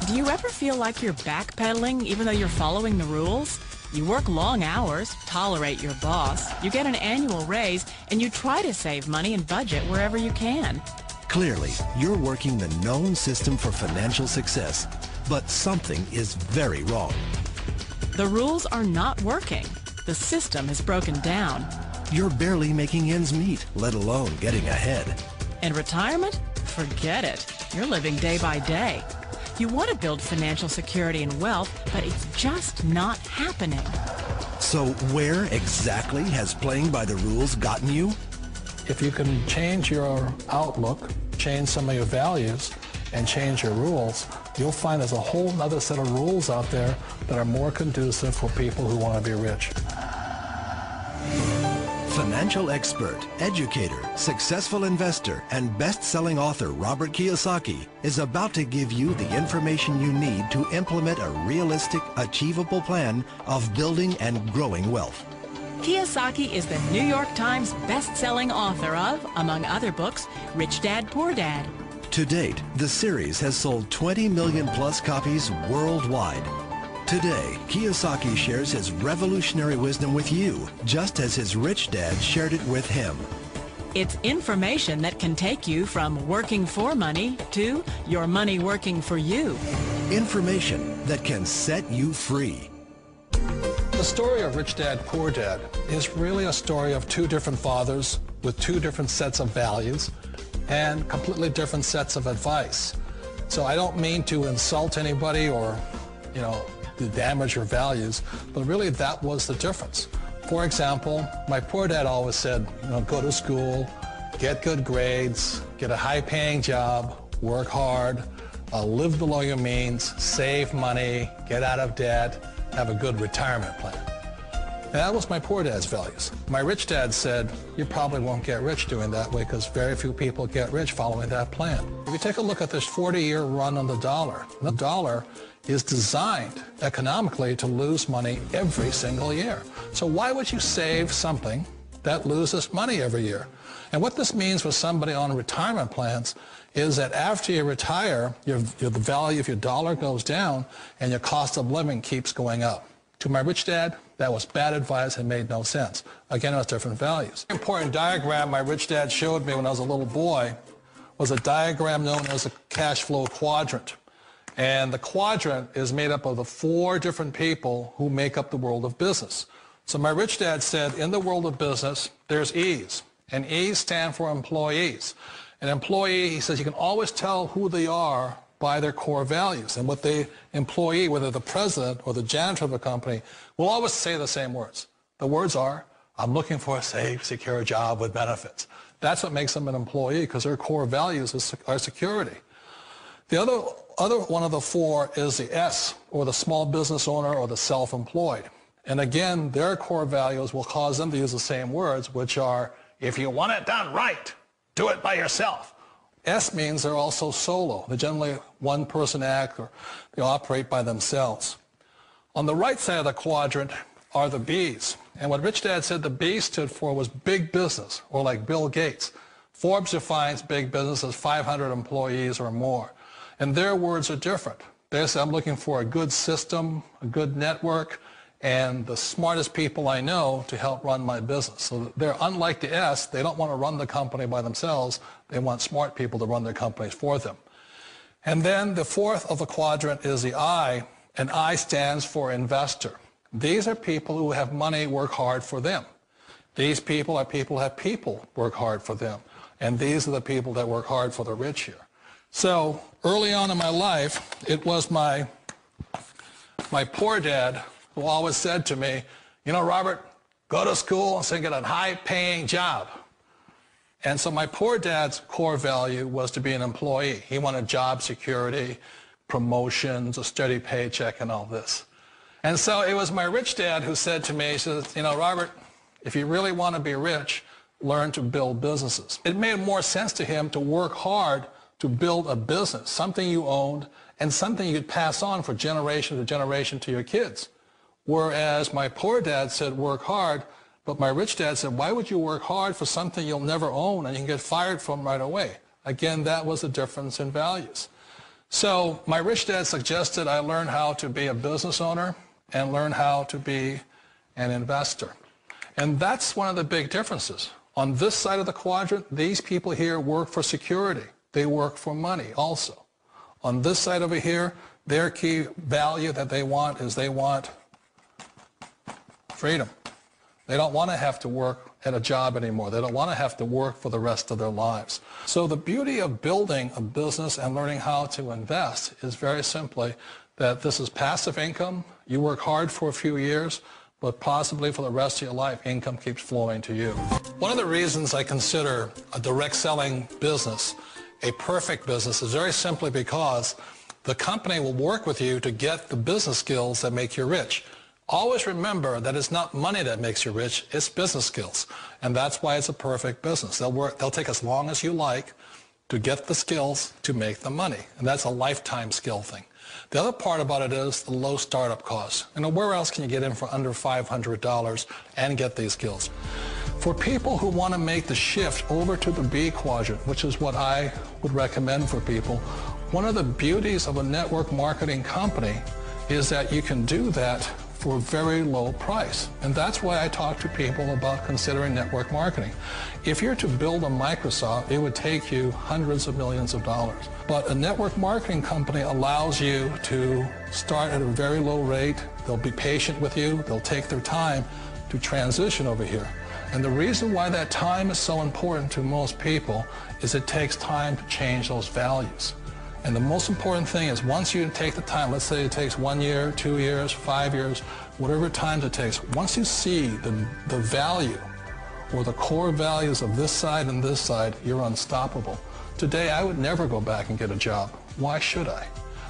Do you ever feel like you're backpedaling even though you're following the rules? You work long hours, tolerate your boss, you get an annual raise, and you try to save money and budget wherever you can. Clearly, you're working the known system for financial success, but something is very wrong. The rules are not working. The system has broken down. You're barely making ends meet, let alone getting ahead. And retirement? Forget it. You're living day by day. You want to build financial security and wealth, but it's just not happening. So where exactly has playing by the rules gotten you? If you can change your outlook, change some of your values, and change your rules, you'll find there's a whole other set of rules out there that are more conducive for people who want to be rich. Financial expert, educator, successful investor, and best-selling author Robert Kiyosaki is about to give you the information you need to implement a realistic, achievable plan of building and growing wealth. Kiyosaki is the New York Times best-selling author of, among other books, Rich Dad, Poor Dad. To date, the series has sold 20 million plus copies worldwide. Today, Kiyosaki shares his revolutionary wisdom with you, just as his rich dad shared it with him. It's information that can take you from working for money to your money working for you. Information that can set you free. The story of Rich Dad, Poor Dad is really a story of two different fathers with two different sets of values and completely different sets of advice. So I don't mean to insult anybody or, to damage your values, but really that was the difference. For example, my poor dad always said, go to school, get good grades, get a high-paying job, work hard, live below your means, save money, get out of debt, have a good retirement plan. And that was my poor dad's values. My rich dad said, you probably won't get rich doing that way because very few people get rich following that plan. If you take a look at this 40-year run on the dollar is designed economically to lose money every single year. So why would you save something that loses money every year? And what this means for somebody on retirement plans is that after you retire, the value of your dollar goes down and your cost of living keeps going up. To my rich dad, that was bad advice and made no sense. Again, it was different values. An important diagram my rich dad showed me when I was a little boy was a diagram known as a cash flow quadrant. And the quadrant is made up of the four different people who make up the world of business. So my rich dad said, in the world of business, there's E's. And E's stand for employees. An employee, he says, you can always tell who they are by their core values. And what the employee, whether the president or the janitor of a company, will always say the same words. The words are, I'm looking for a safe, secure job with benefits. That's what makes them an employee, because their core values are security. The other one of the four is the S, or the small business owner or the self-employed. And again, their core values will cause them to use the same words, which are, if you want it done right, do it by yourself. S means they're also solo. They're generally one-person act, or they operate by themselves. On the right side of the quadrant are the B's. And what Rich Dad said the B stood for was big business, or like Bill Gates. Forbes defines big business as 500 employees or more. And their words are different. They say, I'm looking for a good system, a good network, and the smartest people I know to help run my business. So they're unlike the S. They don't want to run the company by themselves. They want smart people to run their companies for them. And then the fourth of the quadrant is the I, and I stands for investor. These are people who have money work hard for them. These people are people who have people work hard for them. And these are the people that work hard for the rich here. So early on in my life, it was my poor dad who always said to me, Robert, go to school and get a high-paying job. And so my poor dad's core value was to be an employee. He wanted job security, promotions, a steady paycheck, and all this. And so it was my rich dad who said to me, he says, Robert, if you really want to be rich, learn to build businesses. It made more sense to him to work hard to build a business, something you owned and something you could pass on for generation to generation to your kids. Whereas my poor dad said work hard, but my rich dad said, why would you work hard for something you'll never own and you can get fired from right away? Again, that was the difference in values. So my rich dad suggested I learn how to be a business owner and learn how to be an investor. And that's one of the big differences. On this side of the quadrant, these people here work for security. They work for money also. On this side over here, their key value that they want is they want freedom. They don't want to have to work at a job anymore. They don't want to have to work for the rest of their lives. So the beauty of building a business and learning how to invest is very simply that this is passive income. You work hard for a few years, but possibly for the rest of your life, income keeps flowing to you. One of the reasons I consider a direct selling business a perfect business is very simply because the company will work with you to get the business skills that make you rich. Always remember that it's not money that makes you rich, it's business skills. And that's why it's a perfect business. They'll take as long as you like to get the skills to make the money. And that's a lifetime skill thing. The other part about it is the low startup costs. Where else can you get in for under $500 and get these skills? For people who want to make the shift over to the B quadrant, which is what I would recommend for people, one of the beauties of a network marketing company is that you can do that for a very low price. And that's why I talk to people about considering network marketing. If you're to build a Microsoft, it would take you hundreds of millions of dollars. But a network marketing company allows you to start at a very low rate. They'll be patient with you. They'll take their time to transition over here. And the reason why that time is so important to most people is it takes time to change those values. And the most important thing is once you take the time, let's say it takes 1 year, 2 years, 5 years, whatever time it takes, once you see the value or the core values of this side and this side, you're unstoppable. Today, I would never go back and get a job. Why should I?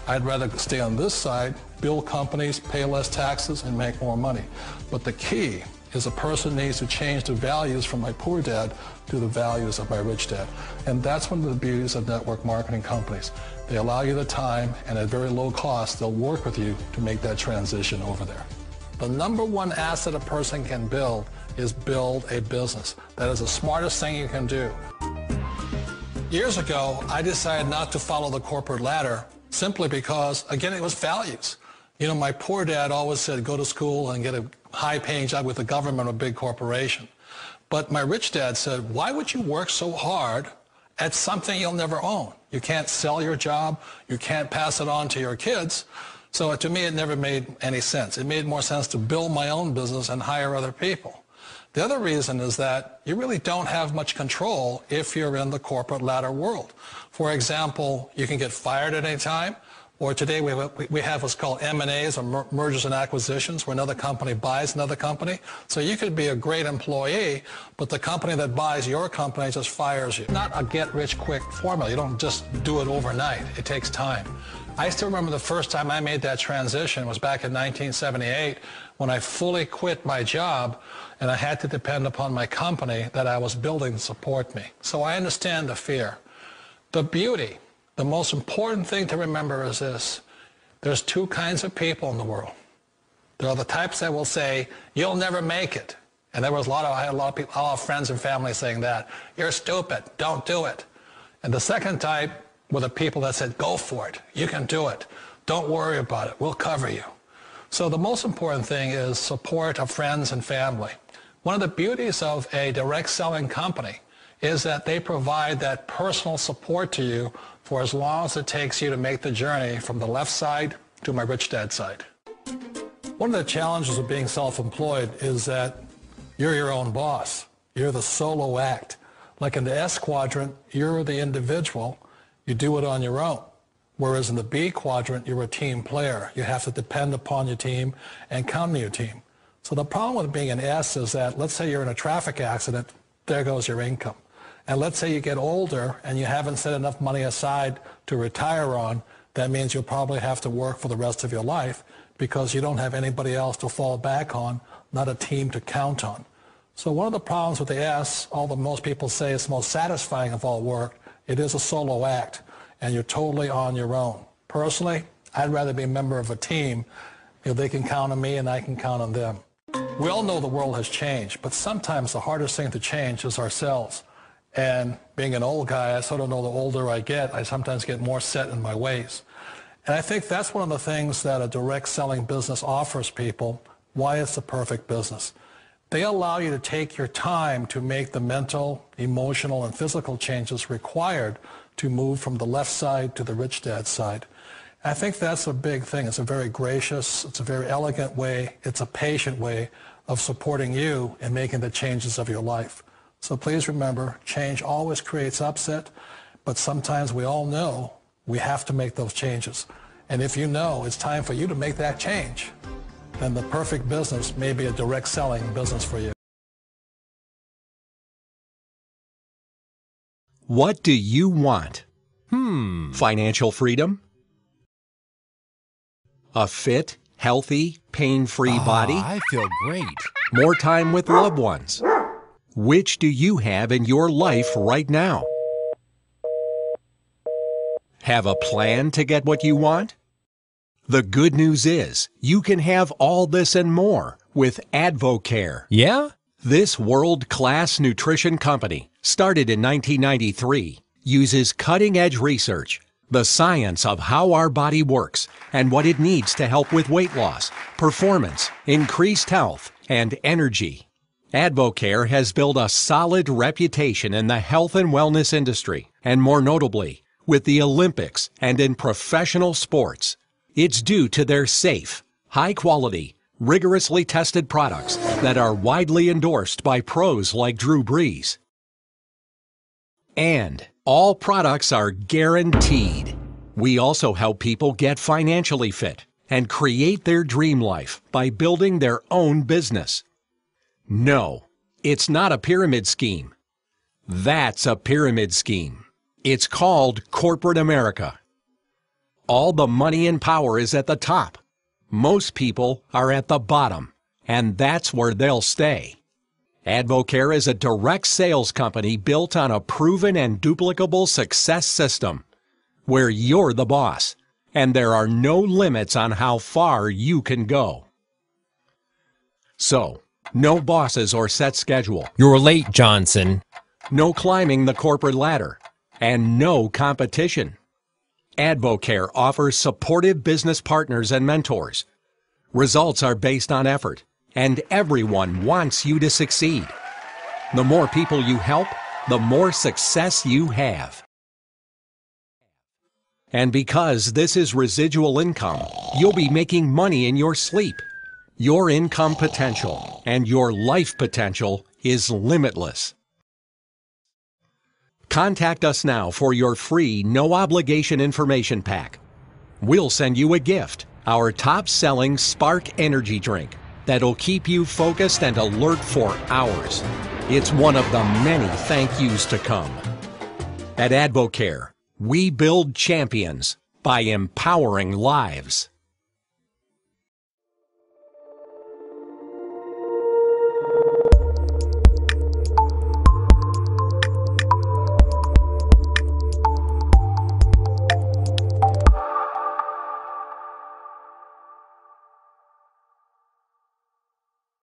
I'd rather stay on this side, build companies, pay less taxes, and make more money. But the key is a person needs to change the values from my poor dad to the values of my rich dad. And that's one of the beauties of network marketing companies. They allow you the time, and at very low cost, they'll work with you to make that transition over there. The number one asset a person can build is build a business. That is the smartest thing you can do. Years ago, I decided not to follow the corporate ladder simply because, again, it was values. My poor dad always said, go to school and get a high-paying job with the government or a big corporation. But my rich dad said, why would you work so hard at something you'll never own? You can't sell your job. You can't pass it on to your kids. So to me, it never made any sense. It made more sense to build my own business and hire other people. The other reason is that you really don't have much control if you're in the corporate ladder world. For example, you can get fired at any time. Or today we have what's called M&As, or mergers and acquisitions, where another company buys another company. So you could be a great employee, but the company that buys your company just fires you. Not a get-rich-quick formula. You don't just do it overnight. It takes time. I still remember the first time I made that transition was back in 1978 when I fully quit my job and I had to depend upon my company that I was building to support me. So I understand the fear. The beauty. The most important thing to remember is this. There's two kinds of people in the world. There are the types that will say, you'll never make it. And I had a lot of people, a lot of friends and family saying that. You're stupid. Don't do it. And the second type were the people that said, go for it. You can do it. Don't worry about it. We'll cover you. So the most important thing is support of friends and family. One of the beauties of a direct selling company is that they provide that personal support to you for as long as it takes you to make the journey from the left side to my rich dad side. One of the challenges of being self-employed is that you're your own boss. You're the solo act. Like in the S quadrant, you're the individual. You do it on your own. Whereas in the B quadrant, you're a team player. You have to depend upon your team and count on your team. So the problem with being an S is that, let's say you're in a traffic accident, there goes your income. And let's say you get older and you haven't set enough money aside to retire on, that means you'll probably have to work for the rest of your life because you don't have anybody else to fall back on, not a team to count on. So one of the problems with the S, although most people say it's the most satisfying of all work, it is a solo act and you're totally on your own. Personally, I'd rather be a member of a team. They can count on me and I can count on them. We all know the world has changed, but sometimes the hardest thing to change is ourselves. And being an old guy, I sort of know the older I get, I sometimes get more set in my ways. And I think that's one of the things that a direct selling business offers people, why it's the perfect business. They allow you to take your time to make the mental, emotional, and physical changes required to move from the left side to the rich dad side. I think that's a big thing. It's a very gracious, it's a very elegant way, it's a patient way of supporting you in making the changes of your life. So please remember, change always creates upset, but sometimes we all know we have to make those changes. And if you know it's time for you to make that change, then the perfect business may be a direct selling business for you. What do you want? Financial freedom? A fit, healthy, pain-free body? I feel great. More time with loved ones? Which do you have in your life right now? Have a plan to get what you want? The good news is you can have all this and more with AdvoCare. Yeah? This world-class nutrition company, started in 1993, uses cutting-edge research, the science of how our body works and what it needs to help with weight loss, performance, increased health, and energy. AdvoCare has built a solid reputation in the health and wellness industry, and more notably, with the Olympics and in professional sports. It's due to their safe, high-quality, rigorously tested products that are widely endorsed by pros like Drew Brees. And all products are guaranteed. We also help people get financially fit and create their dream life by building their own business. No, it's not a pyramid scheme. That's a pyramid scheme. It's called corporate America. All the money and power is at the top. Most people are at the bottom, and that's where they'll stay. AdvoCare is a direct sales company built on a proven and duplicable success system, where you're the boss, and there are no limits on how far you can go. So, no bosses or set schedule. You're late, Johnson. No climbing the corporate ladder, and no competition. AdvoCare offers supportive business partners and mentors. Results are based on effort, and everyone wants you to succeed. The more people you help, the more success you have. And because this is residual income, you'll be making money in your sleep. Your income potential and your life potential is limitless. Contact us now for your free, no-obligation information pack. We'll send you a gift, our top-selling Spark Energy Drink, that'll keep you focused and alert for hours. It's one of the many thank yous to come. At AdvoCare, we build champions by empowering lives.